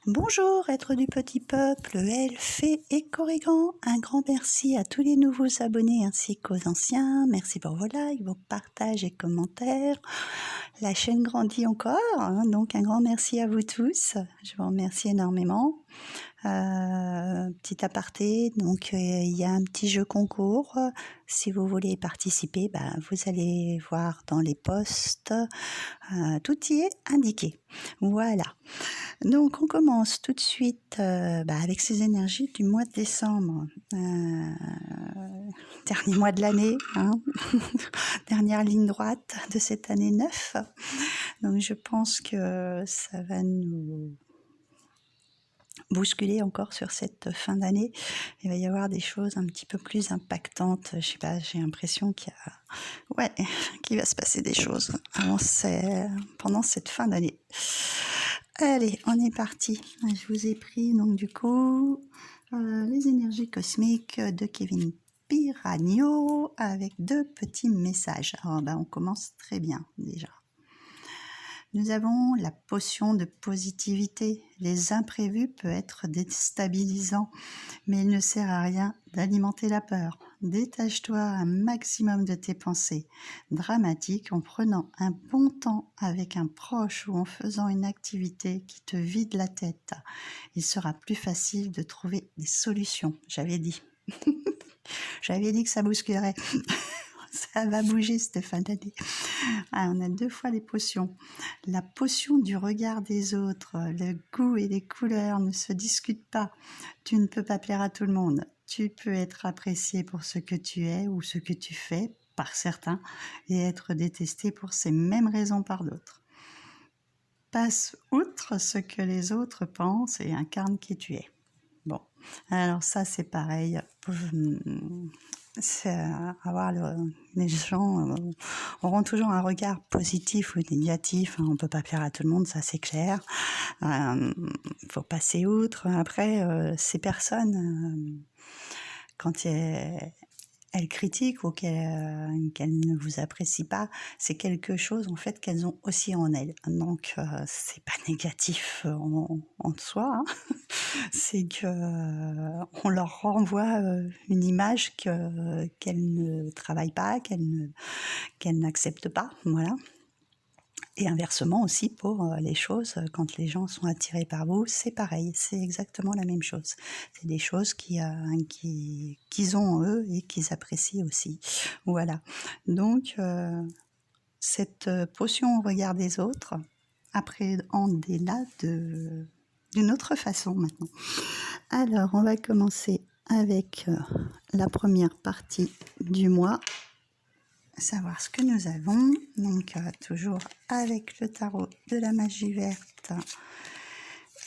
Bonjour, êtres du petit peuple, elfes, fées et corrigans. Un grand merci à tous les nouveaux abonnés ainsi qu'aux anciens. Merci pour vos likes, vos partages et commentaires. La chaîne grandit encore, donc un grand merci à vous tous. Je vous remercie énormément. Petit aparté, donc il y a un petit jeu concours. Si vous voulez participer, vous allez voir dans les posts, tout y est indiqué. Voilà. Donc on commence tout de suite avec ces énergies du mois de décembre. Dernier mois de l'année, dernière ligne droite de cette année 9. Donc je pense que ça va nous bousculer encore sur cette fin d'année. Il va y avoir des choses un petit peu plus impactantes. Je sais pas, j'ai l'impression qu'il va se passer des choses pendant cette fin d'année. Allez, on est parti. Je vous ai pris donc du coup les énergies cosmiques de Kevin Piragno avec 2 petits messages. Alors on commence très bien déjà. Nous avons la potion de positivité. Les imprévus peuvent être déstabilisants, mais il ne sert à rien d'alimenter la peur. Détache-toi un maximum de tes pensées dramatiques en prenant un bon temps avec un proche ou en faisant une activité qui te vide la tête. Il sera plus facile de trouver des solutions. J'avais dit. J'avais dit que ça bousculerait. Ça va bouger cette fin d'année. On a 2 fois les potions. La potion du regard des autres, le goût et les couleurs ne se discutent pas. Tu ne peux pas plaire à tout le monde. Tu peux être apprécié pour ce que tu es ou ce que tu fais par certains et être détesté pour ces mêmes raisons par d'autres. Passe outre ce que les autres pensent et incarne qui tu es. Bon, alors ça c'est pareil. C'est les gens auront toujours un regard positif ou négatif. On ne peut pas plaire à tout le monde, ça c'est clair. Faut passer outre. Après, ces personnes, quand elles critiquent ou qu'elles ne vous apprécient pas, c'est quelque chose en fait qu'elles ont aussi en elles. Donc c'est pas négatif en soi. C'est que on leur renvoie une image qu'elles ne travaillent pas, qu'elles n'acceptent pas, voilà. Et inversement aussi pour les choses, quand les gens sont attirés par vous, c'est pareil, c'est exactement la même chose. C'est des choses qu'ils ont en eux et qu'ils apprécient aussi. Voilà. Donc cette potion au regard des autres, appréhendez-la d'une autre façon maintenant. Alors, on va commencer avec la première partie du mois, savoir ce que nous avons. Donc, toujours avec le tarot de la magie verte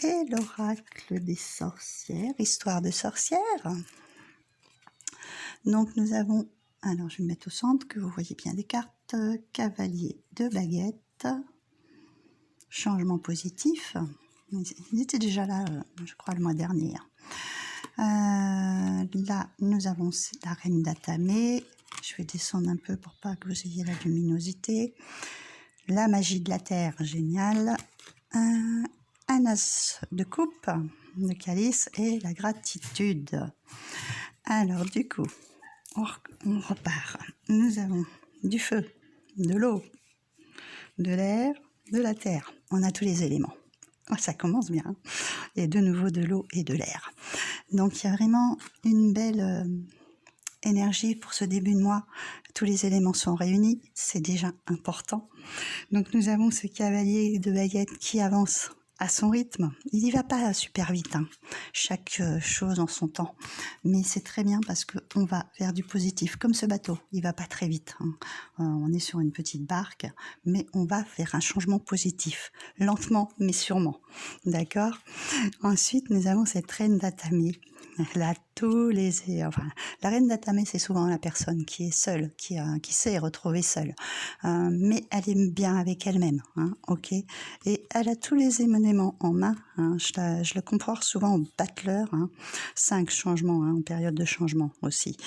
et l'oracle des sorcières, histoire de sorcières. Donc, nous avons, alors je vais me mettre au centre, que vous voyez bien des cartes, cavalier de baguette, changement positif. Ils étaient déjà là, je crois, le mois dernier. Là, nous avons la reine d'Atamé. Je vais descendre un peu pour pas que vous ayez la luminosité. La magie de la terre, génial. Un as de coupe, de calice et la gratitude. Alors, du coup, on repart. Nous avons du feu, de l'eau, de l'air, de la terre. On a tous les éléments. Oh, ça commence bien. Et de nouveau de l'eau et de l'air. Donc il y a vraiment une belle énergie pour ce début de mois. Tous les éléments sont réunis, c'est déjà important. Donc nous avons ce cavalier de baguette qui avance à son rythme. Il n'y va pas super vite, chaque chose en son temps. Mais c'est très bien parce qu'on va vers du positif, comme ce bateau. Il va pas très vite. On est sur une petite barque, mais on va vers un changement positif. Lentement, mais sûrement. D'accord ? Ensuite, nous avons cette reine d'Atamé. La reine d'Atamé, c'est souvent la personne qui est seule, qui sait retrouver seule, mais elle est bien avec elle-même, ok. Et elle a tous les éléments en main. Je le compare souvent au battleur. 5 changements en période de changement aussi.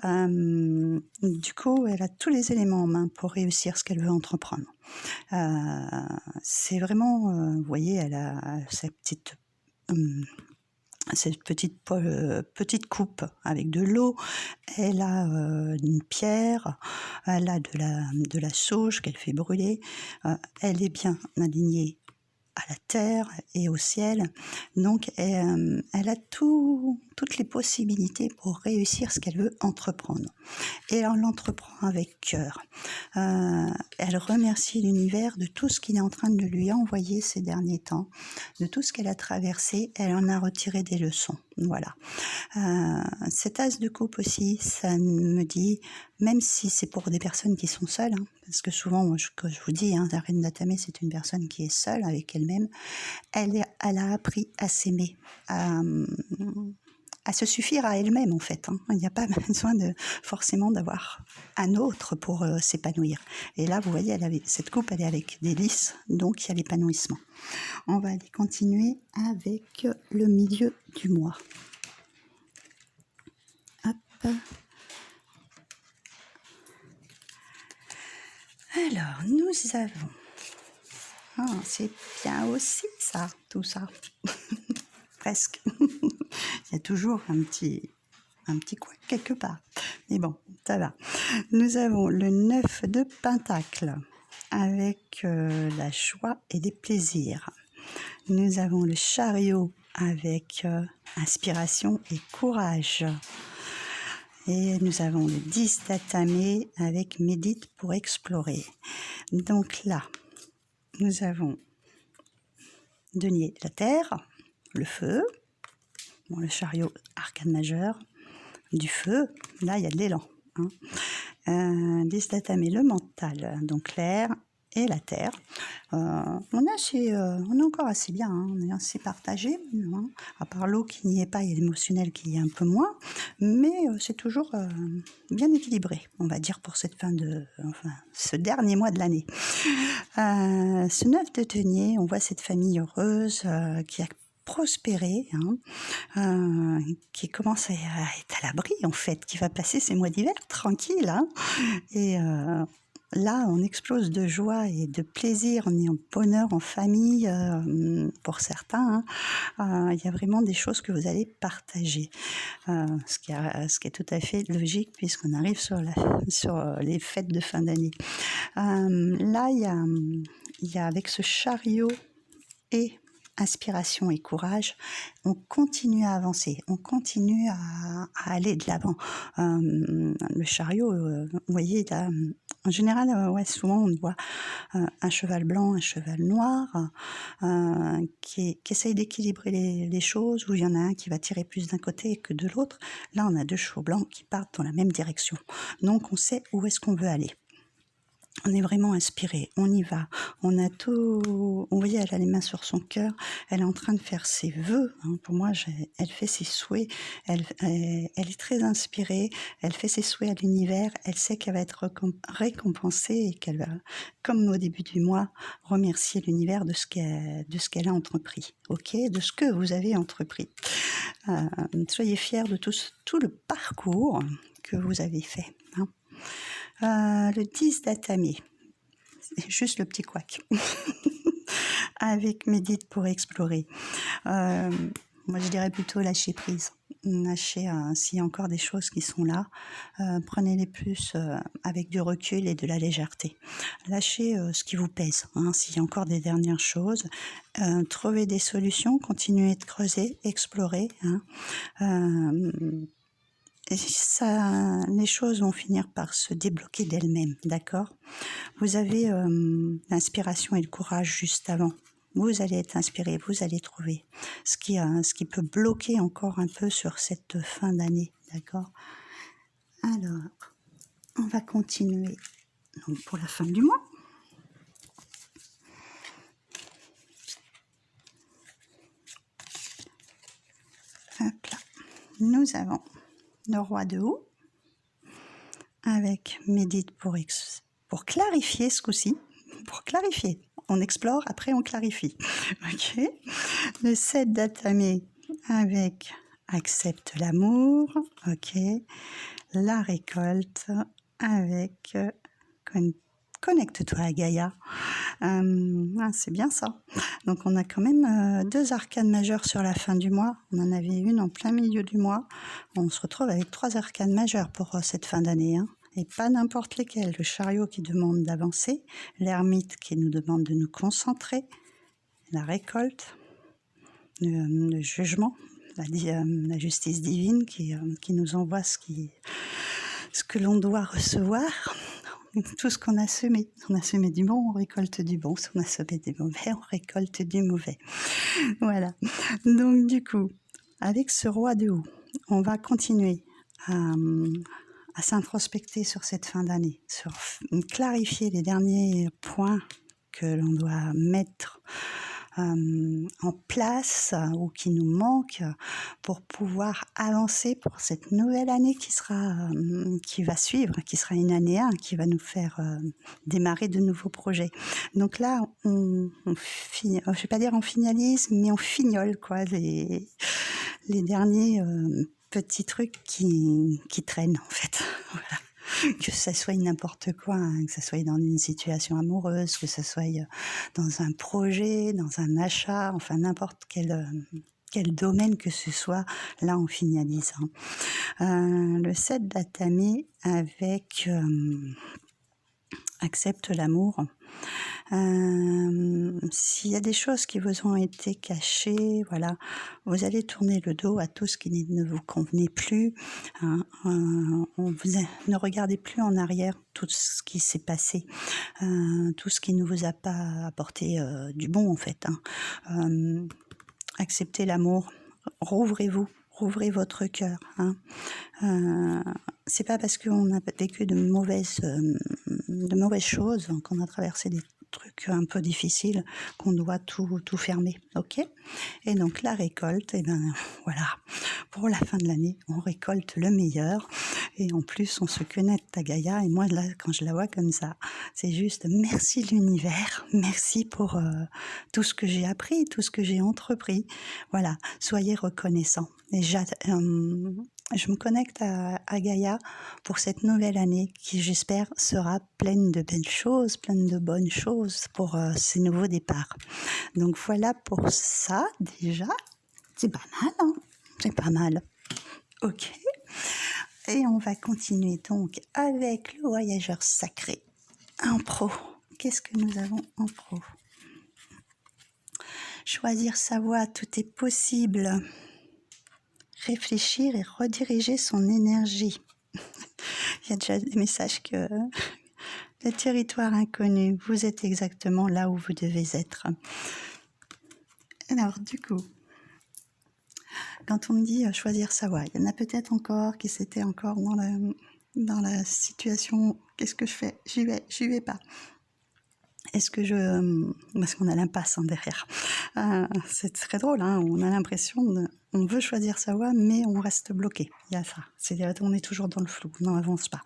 Du coup, elle a tous les éléments en main pour réussir ce qu'elle veut entreprendre. C'est vraiment, vous voyez, elle a sa petite cette petite coupe avec de l'eau, elle a une pierre, elle a de la sauge qu'elle fait brûler, elle est bien alignée à la terre et au ciel, donc elle a toutes les possibilités pour réussir ce qu'elle veut entreprendre. Et elle l'entreprend avec cœur. Elle remercie l'univers de tout ce qu'il est en train de lui envoyer ces derniers temps, de tout ce qu'elle a traversé, elle en a retiré des leçons. Voilà. Cet as de coupe aussi, ça me dit, même si c'est pour des personnes qui sont seules, hein, parce que souvent, moi, que je vous dis, hein, la reine d'Atame, c'est une personne qui est seule avec elle-même, elle a appris à s'aimer, à se suffire à elle-même en fait. Hein. Il n'y a pas besoin forcément d'avoir un autre pour s'épanouir. Et là, vous voyez, cette coupe, elle est avec des lys, donc il y a l'épanouissement. On va aller continuer avec le milieu du mois. Hop. Alors, nous avons... Ah, c'est bien aussi ça, tout ça. Presque. Il y a toujours un petit coin quelque part. Mais bon, ça va. Nous avons le 9 de Pentacle avec la joie et les plaisirs. Nous avons le chariot avec inspiration et courage. Et nous avons le 10 d'Atame avec médite pour explorer. Donc là, nous avons denier de la terre, le feu, bon, le chariot, arcane majeur, du feu, là il y a de l'élan. Hein. 10 d'Atame, le mental, donc l'air et la terre. On est encore assez bien, hein, on est assez partagé, hein, à part l'eau qui n'y est pas et l'émotionnel qui y est un peu moins, mais c'est toujours bien équilibré, on va dire, pour cette ce dernier mois de l'année. Ce 9 de denier, on voit cette famille heureuse qui a prospéré, hein, qui commence à être à l'abri en fait, qui va passer ces mois d'hiver tranquille, hein, et là on explose de joie et de plaisir, on est en bonheur en famille pour certains, hein. Il y a vraiment des choses que vous allez partager, ce qui est tout à fait logique puisqu'on arrive sur les fêtes de fin d'année. Là il y a avec ce chariot et inspiration et courage, on continue à avancer, on continue à aller de l'avant. Le chariot, vous voyez, là, en général, ouais, souvent on voit un cheval blanc, un cheval noir, qui essaye d'équilibrer les choses, où il y en a un qui va tirer plus d'un côté que de l'autre. Là, on a deux chevaux blancs qui partent dans la même direction. Donc, on sait où est-ce qu'on veut aller. On est vraiment inspiré, on y va, on a tout, on voyait, elle a les mains sur son cœur, elle est en train de faire ses vœux, hein. Pour moi, elle fait ses souhaits, elle est très inspirée, elle fait ses souhaits à l'univers, elle sait qu'elle va être récompensée et qu'elle va, comme au début du mois, remercier l'univers de ce qu'elle a entrepris, ok, de ce que vous avez entrepris. Soyez fiers de tout le parcours que vous avez fait, hein. Le 10 d'Atame, c'est juste le petit couac, avec médite pour explorer. Moi, je dirais plutôt lâcher prise. Lâcher, s'il y a encore des choses qui sont là, prenez-les plus avec du recul et de la légèreté. Lâchez ce qui vous pèse, hein, s'il y a encore des dernières choses. Trouvez des solutions, continuez de creuser, explorer, hein. Et les choses vont finir par se débloquer d'elles-mêmes, d'accord ? Vous avez l'inspiration et le courage juste avant. Vous allez être inspiré, vous allez trouver ce qui peut bloquer encore un peu sur cette fin d'année, d'accord ? Alors, on va continuer donc, pour la fin du mois. Hop là. Nous avons le roi de haut avec médite pour clarifier ce coup-ci, pour clarifier. On explore, après on clarifie. Ok. Le 7 d'Atame avec accepte l'amour. Ok. La récolte avec connecte-toi à Gaïa. C'est bien ça. Donc on a quand même 2 arcanes majeures sur la fin du mois. On en avait une en plein milieu du mois. On se retrouve avec 3 arcanes majeures pour cette fin d'année. Et pas n'importe lesquelles. Le chariot qui demande d'avancer, l'ermite qui nous demande de nous concentrer, la récolte, le jugement, la justice divine qui nous envoie ce que l'on doit recevoir. Tout ce qu'on a semé. On a semé du bon, on récolte du bon. Si on a semé du mauvais, on récolte du mauvais. Voilà. Donc du coup, avec ce roi de houx, on va continuer à s'introspecter sur cette fin d'année, sur clarifier les derniers points que l'on doit mettre en place ou qui nous manquent pour pouvoir avancer pour cette nouvelle année qui va suivre, qui sera une année 1, qui va nous faire démarrer de nouveaux projets. Donc là, je vais pas dire on finalise, mais on fignole quoi, les derniers petits trucs qui traînent en fait. Voilà. Que ça soit n'importe quoi, que ça soit dans une situation amoureuse, que ça soit dans un projet, dans un achat, enfin n'importe quel domaine que ce soit, là on finalise. Le 7 d'Atame avec accepte l'amour. S'il y a des choses qui vous ont été cachées, voilà, vous allez tourner le dos à tout ce qui ne vous convenait plus. Ne regardez plus en arrière tout ce qui s'est passé, tout ce qui ne vous a pas apporté du bon en fait. Acceptez l'amour, rouvrez votre cœur. C'est pas parce qu'on a vécu de mauvaises choses, qu'on a traversé des trucs un peu difficiles, qu'on doit tout fermer, ok ? Et donc la récolte, et ben voilà, pour la fin de l'année, on récolte le meilleur, et en plus on se connecte à Gaïa, et moi là, quand je la vois comme ça, c'est juste merci l'univers, merci pour tout ce que j'ai appris, tout ce que j'ai entrepris, voilà, soyez reconnaissants. Et je me connecte à Gaïa pour cette nouvelle année qui, j'espère, sera pleine de belles choses, pleine de bonnes choses pour ces nouveaux départs. Donc voilà pour ça, déjà. C'est pas mal, hein ? C'est pas mal. Ok. Et on va continuer donc avec le voyageur sacré en pro. Qu'est-ce que nous avons en pro ? Choisir sa voie, tout est possible. Réfléchir et rediriger son énergie. Il y a déjà des messages que le territoire inconnu, vous êtes exactement là où vous devez être. Alors du coup, quand on me dit choisir sa voie, il y en a peut-être encore qui s'étaient encore dans la situation, qu'est-ce que je fais ? J'y vais pas. Est-ce que parce qu'on a l'impasse derrière. C'est très drôle, on a l'impression on veut choisir sa voie, mais on reste bloqué. Il y a ça. On est toujours dans le flou, on n'avance pas.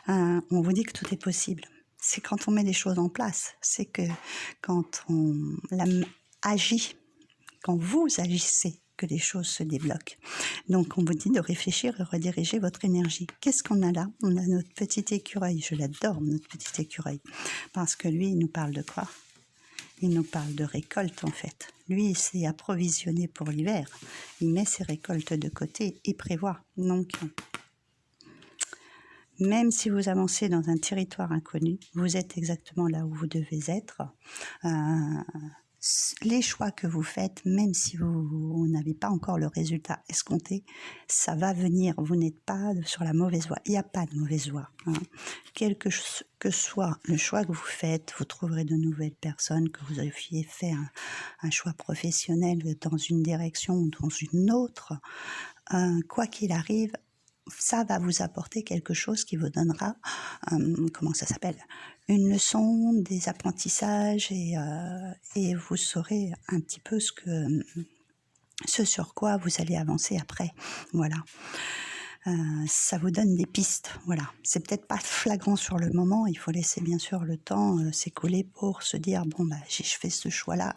On vous dit que tout est possible. C'est quand on met les choses en place. C'est que quand on agit, quand vous agissez, que les choses se débloquent. Donc on vous dit de réfléchir et rediriger votre énergie. Qu'est-ce qu'on a là ? On a notre petit écureuil. Je l'adore, notre petit écureuil. Parce que lui, il nous parle de quoi ? Il nous parle de récolte en fait. Lui, il s'est approvisionné pour l'hiver. Il met ses récoltes de côté, il prévoit. Donc, même si vous avancez dans un territoire inconnu, vous êtes exactement là où vous devez être. Les choix que vous faites, même si vous n'avez pas encore le résultat escompté, ça va venir. Vous n'êtes pas sur la mauvaise voie. Il n'y a pas de mauvaise voie. Quel que soit le choix que vous faites, vous trouverez de nouvelles personnes, que vous aviez fait un choix professionnel dans une direction ou dans une autre. Quoi qu'il arrive, ça va vous apporter quelque chose qui vous donnera, une leçon, des apprentissages et vous saurez un petit peu ce sur quoi vous allez avancer après. Voilà. Ça vous donne des pistes. Voilà. C'est peut-être pas flagrant sur le moment. Il faut laisser bien sûr le temps s'écouler pour se dire je fais ce choix-là.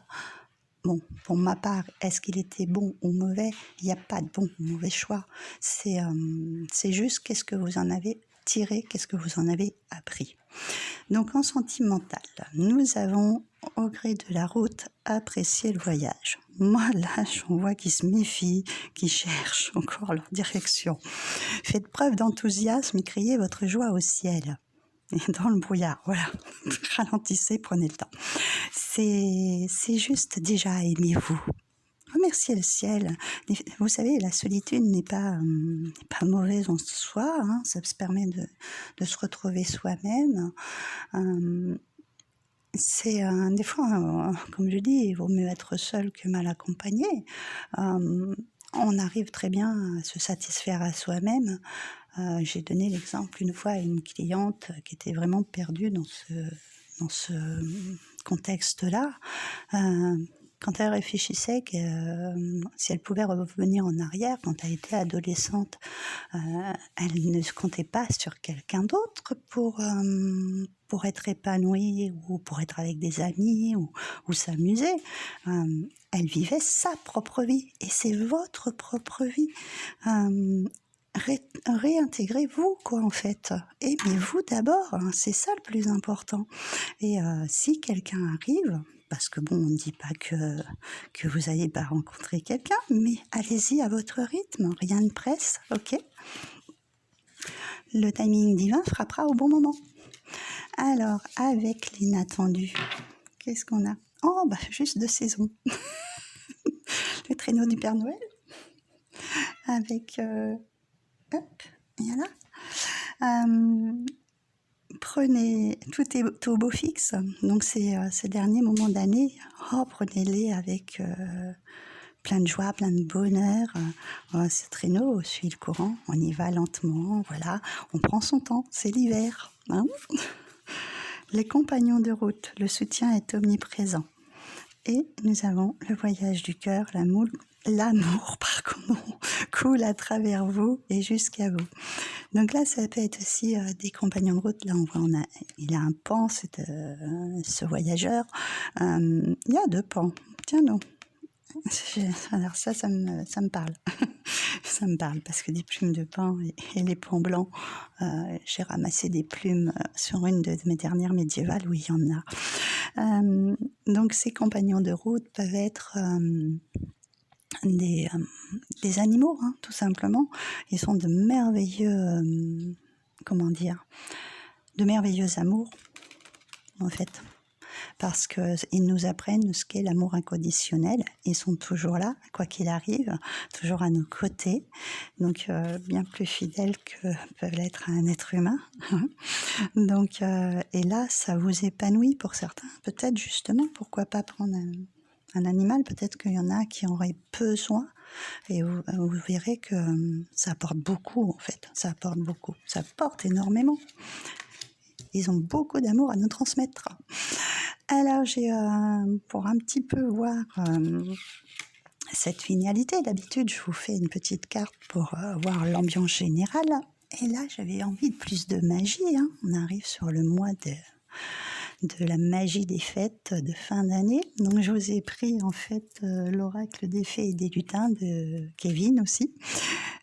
Bon, pour ma part, est-ce qu'il était bon ou mauvais ? Il n'y a pas de bon ou mauvais choix. C'est juste qu'est-ce que vous en avez retiré, qu'est-ce que vous en avez appris. Donc en sentimental, nous avons au gré de la route apprécié le voyage. Moi là, j'en vois qui se méfient, qui cherchent encore leur direction. Faites preuve d'enthousiasme et criez votre joie au ciel. Et dans le brouillard, voilà. Ralentissez, prenez le temps. C'est juste déjà aimez-vous. Remerciez le ciel. Vous savez, la solitude n'est pas mauvaise en soi. Hein. Ça se permet de se retrouver soi-même. C'est des fois, comme je dis, il vaut mieux être seul que mal accompagné. On arrive très bien à se satisfaire à soi-même. J'ai donné l'exemple une fois à une cliente qui était vraiment perdue dans ce contexte-là. Quand elle réfléchissait si elle pouvait revenir en arrière, quand elle était adolescente, elle ne comptait pas sur quelqu'un d'autre pour être épanouie ou pour être avec des amis ou s'amuser. Elle vivait sa propre vie et c'est votre propre vie. Réintégrez-vous quoi en fait, aimez-vous d'abord, hein, c'est ça le plus important. Et si quelqu'un arrive, parce que bon, on ne dit pas que vous n'allez pas rencontrer quelqu'un, mais allez-y à votre rythme, rien ne presse, ok? Le timing divin frappera au bon moment. Alors, avec l'inattendu, qu'est-ce qu'on a? Oh, bah juste de saison. Le traîneau du Père Noël, avec... hop, voilà. Prenez, tout est au beau fixe, donc ces derniers moments d'année, prenez-les avec plein de joie, plein de bonheur. Ce traîneau suit le courant, on y va lentement, voilà, on prend son temps, c'est l'hiver. Hein. Les compagnons de route, le soutien est omniprésent. Et nous avons le voyage du cœur, l'amour coule à travers vous et jusqu'à vous. Donc là, ça peut être aussi des compagnons de route. Là, on voit, il a un pan, ce voyageur. Il y a 2 pans. Tiens, non. Alors ça me parle. Ça me parle parce que des plumes de pan et les pans blancs, j'ai ramassé des plumes sur une de mes dernières médiévales où il y en a. Donc ces compagnons de route peuvent être des animaux, hein, tout simplement. Ils sont de merveilleux, de merveilleux amours, en fait. Parce qu'ils nous apprennent ce qu'est l'amour inconditionnel. Ils sont toujours là, quoi qu'il arrive, toujours à nos côtés. Donc, bien plus fidèles que peuvent l'être un être humain. Donc, et là, ça vous épanouit pour certains. Peut-être justement, pourquoi pas prendre un animal, peut-être qu'il y en a qui auraient besoin, et vous verrez que ça apporte beaucoup en fait, ça apporte énormément. Ils ont beaucoup d'amour à nous transmettre. Alors j'ai, pour un petit peu voir cette finalité, d'habitude je vous fais une petite carte pour voir l'ambiance générale, et là j'avais envie de plus de magie, hein. On arrive sur le mois de la magie des fêtes de fin d'année. Donc je vous ai pris en fait l'oracle des fées et des lutins de Kevin aussi.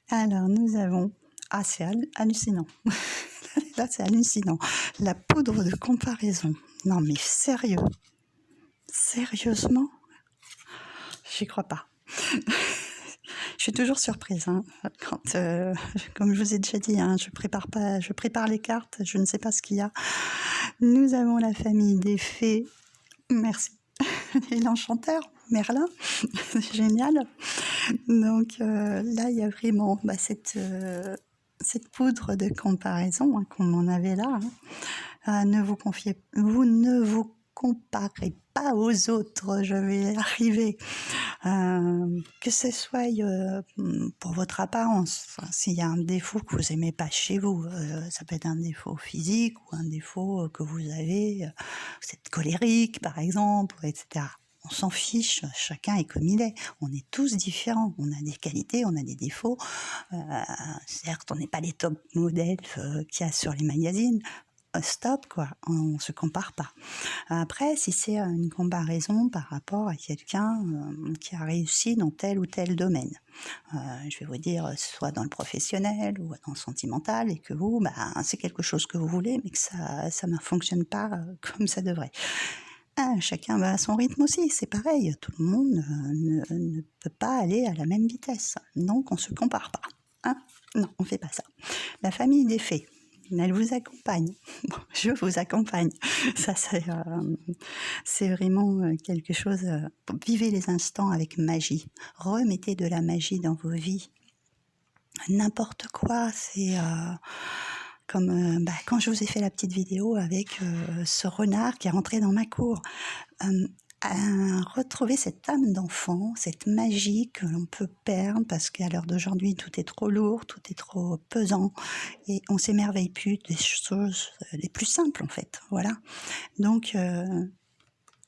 Alors nous avons... Ah, c'est hallucinant. Là c'est hallucinant. La poudre de comparaison. Non mais sérieux. Sérieusement, j'y crois pas. Je suis toujours surprise, hein, quand, comme je vous ai déjà dit, hein, je prépare les cartes, je ne sais pas ce qu'il y a. Nous avons la famille des fées, merci, et l'enchanteur, Merlin, c'est génial. Donc là, il y a vraiment cette poudre de comparaison, hein, qu'on en avait là. Hein. Vous ne vous comparez pas aux autres, je vais y arriver. Que ce soit pour votre apparence, enfin, s'il y a un défaut que vous n'aimez pas chez vous, ça peut être un défaut physique ou un défaut que vous avez, vous êtes colérique par exemple, etc. On s'en fiche, chacun est comme il est. On est tous différents, on a des qualités, on a des défauts. Certes, on n'est pas les top modèles qu'il y a sur les magazines. stop, quoi, on ne se compare pas. Après, si c'est une comparaison par rapport à quelqu'un qui a réussi dans tel ou tel domaine, je vais vous dire, soit dans le professionnel ou dans le sentimental, et que vous, c'est quelque chose que vous voulez, mais que ça ne fonctionne pas comme ça devrait. Chacun va à son rythme aussi, c'est pareil, tout le monde ne peut pas aller à la même vitesse, donc on ne se compare pas. Non, on ne fait pas ça. La famille des fées, elle vous accompagne. Bon, je vous accompagne. Ça, c'est vraiment quelque chose. Vivez les instants avec magie. Remettez de la magie dans vos vies. N'importe quoi, c'est comme quand je vous ai fait la petite vidéo avec ce renard qui est rentré dans ma cour. Retrouver cette âme d'enfant, cette magie que l'on peut perdre parce qu'à l'heure d'aujourd'hui tout est trop lourd, tout est trop pesant et on s'émerveille plus des choses les plus simples en fait. Voilà. Donc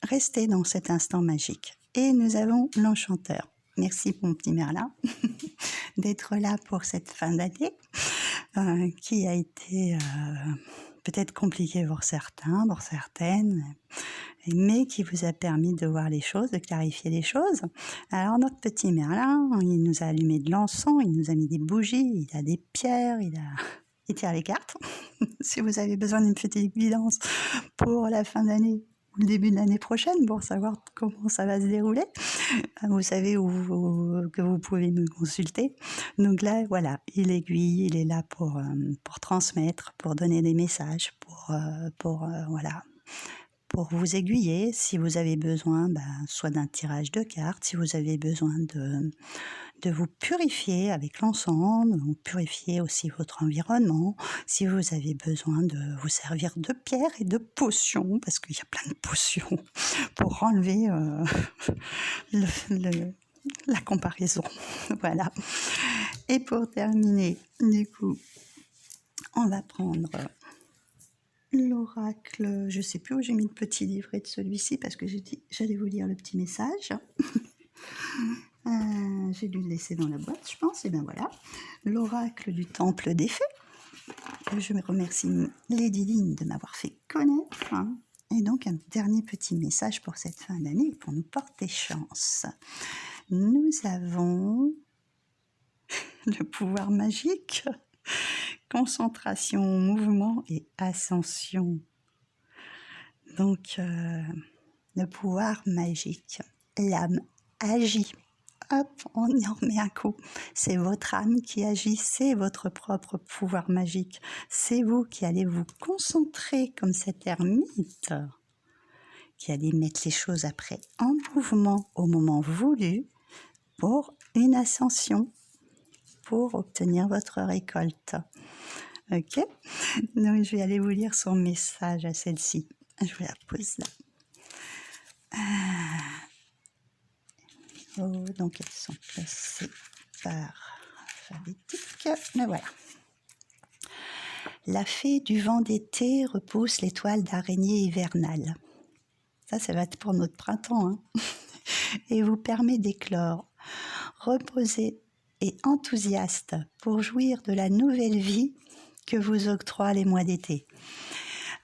restez dans cet instant magique. Et nous avons l'enchanteur. Merci mon petit Merlin d'être là pour cette fin d'année qui a été peut-être compliquée pour certains, pour certaines, mais qui vous a permis de voir les choses, de clarifier les choses. Alors notre petit Merlin, il nous a allumé de l'encens, il nous a mis des bougies, il a des pierres, il tire les cartes. Si vous avez besoin d'une petite guidance pour la fin d'année ou le début de l'année prochaine, pour savoir comment ça va se dérouler, vous savez que vous pouvez me consulter. Donc là, voilà, il aiguille, il est là pour transmettre, pour donner des messages, voilà, pour vous aiguiller. Si vous avez besoin, soit d'un tirage de cartes, si vous avez besoin de vous purifier avec l'encens, de vous purifier aussi votre environnement, si vous avez besoin de vous servir de pierres et de potions, parce qu'il y a plein de potions pour enlever la comparaison. Voilà. Et pour terminer, du coup, on va prendre l'oracle. Je ne sais plus où j'ai mis le petit livret de celui-ci parce que j'ai dit j'allais vous lire le petit message. J'ai dû le laisser dans la boîte, je pense. Et bien voilà, l'oracle du temple des fées. Je me remercie Lady Lynn de m'avoir fait connaître. Et donc un dernier petit message pour cette fin d'année pour nous porter chance. Nous avons le pouvoir magique, concentration, mouvement et ascension. Donc le pouvoir magique, l'âme agit. Hop, on y en remet un coup. C'est votre âme qui agit, c'est votre propre pouvoir magique. C'est vous qui allez vous concentrer comme cet ermite, qui allez mettre les choses après en mouvement au moment voulu pour une ascension, pour obtenir votre récolte. Ok ? Donc je vais aller vous lire son message à celle-ci. Je vous la pose là. Donc elles sont classées par alphabétique. Mais voilà. La fée du vent d'été repousse l'étoile d'araignée hivernale. Ça va être pour notre printemps. Et vous permet d'éclore, reposé et enthousiaste pour jouir de la nouvelle vie que vous octroient les mois d'été.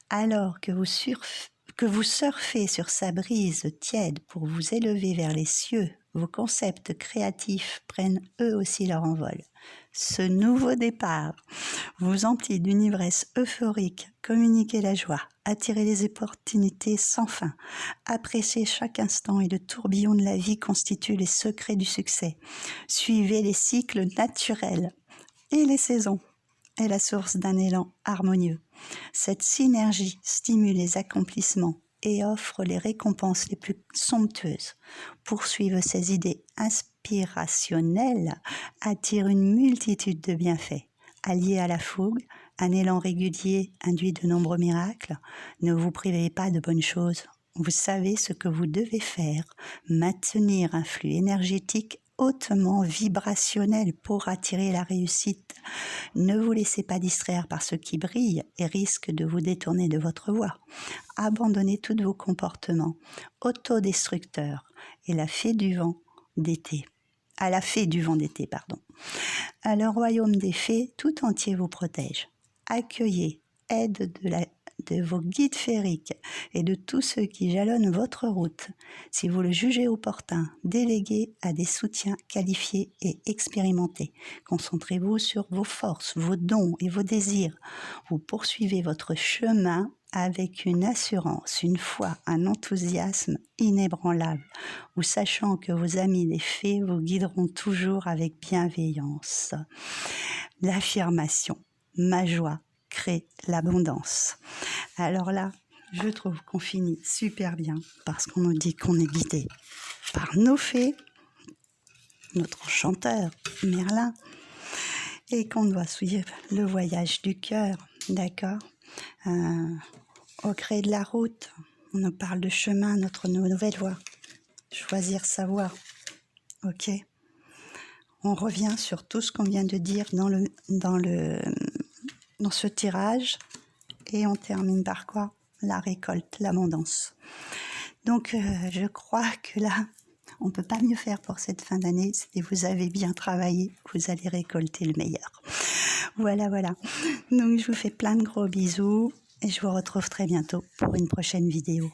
Alors que vous surfez sur sa brise tiède pour vous élever vers les cieux, vos concepts créatifs prennent eux aussi leur envol. Ce nouveau départ vous emplit d'une ivresse euphorique, communiquez la joie, attirez les opportunités sans fin, appréciez chaque instant et le tourbillon de la vie constitue les secrets du succès. Suivez les cycles naturels et les saisons est la source d'un élan harmonieux. Cette synergie stimule les accomplissements et offre les récompenses les plus somptueuses. Poursuivre ces idées inspirationnelles attire une multitude de bienfaits. Alliés à la fougue, un élan régulier induit de nombreux miracles. Ne vous privez pas de bonnes choses. Vous savez ce que vous devez faire, maintenir un flux énergétique hautement vibrationnel pour attirer la réussite. Ne vous laissez pas distraire par ce qui brille et risque de vous détourner de votre voie. Abandonnez tous vos comportements autodestructeurs et la fée du vent d'été. À la fée du vent d'été, pardon. Le royaume des fées tout entier vous protège. Accueillez aide de vos guides féeriques et de tous ceux qui jalonnent votre route. Si vous le jugez opportun, déléguez à des soutiens qualifiés et expérimentés. Concentrez-vous sur vos forces, vos dons et vos désirs. Vous poursuivez votre chemin avec une assurance, une foi, un enthousiasme inébranlable, ou sachant que vos amis les fées vous guideront toujours avec bienveillance. L'affirmation « ma joie crée l'abondance ». Alors là, je trouve qu'on finit super bien parce qu'on nous dit qu'on est guidé par nos fées, notre enchanteur Merlin, et qu'on doit suivre le voyage du cœur, d'accord, au gré de la route. On nous parle de chemin, notre nouvelle voie. Choisir sa voie. Ok. On revient sur tout ce qu'on vient de dire dans ce tirage. Et on termine par quoi? La récolte, l'abondance. Donc, je crois que là, on ne peut pas mieux faire pour cette fin d'année. Si vous avez bien travaillé, vous allez récolter le meilleur. Voilà. Donc, je vous fais plein de gros bisous et je vous retrouve très bientôt pour une prochaine vidéo.